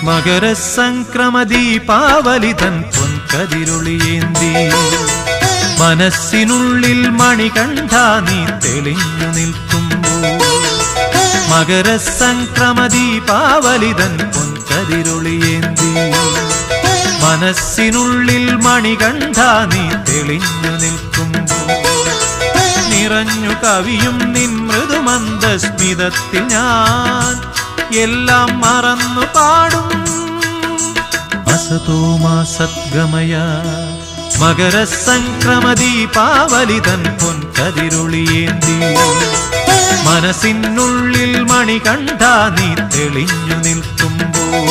മകരസംക്രമദീപാവലി തൻ പൊൻകതിരൊളിയേന്തി മനസ്സിനുള്ളിൽ മണികണ്ഠ നീ തെളിഞ്ഞു നിൽക്കുമ്പോൾ മകരസംക്രമദീപാവലി തൻ പൊൻകതിരൊളിയേന്തി മനസ്സിനുള്ളിൽ മണികണ്ഠ നീ തെളിഞ്ഞു നിൽക്കുമ്പോൾ നിറഞ്ഞു കവിയും നിൻ മൃദുമന്ദസ്മിതത്തിൽ ഞാൻ എല്ലാം മറന്നു പാടും അസതോ മാ സദ്ഗമയ മകരസംക്രമദീപാവലി തൻ പൊൻകതിരൊളിയേന്തി മനസ്സിനുള്ളിൽ മണികണ്ഠ നീ തെളിഞ്ഞു നിൽക്കുമ്പോൾ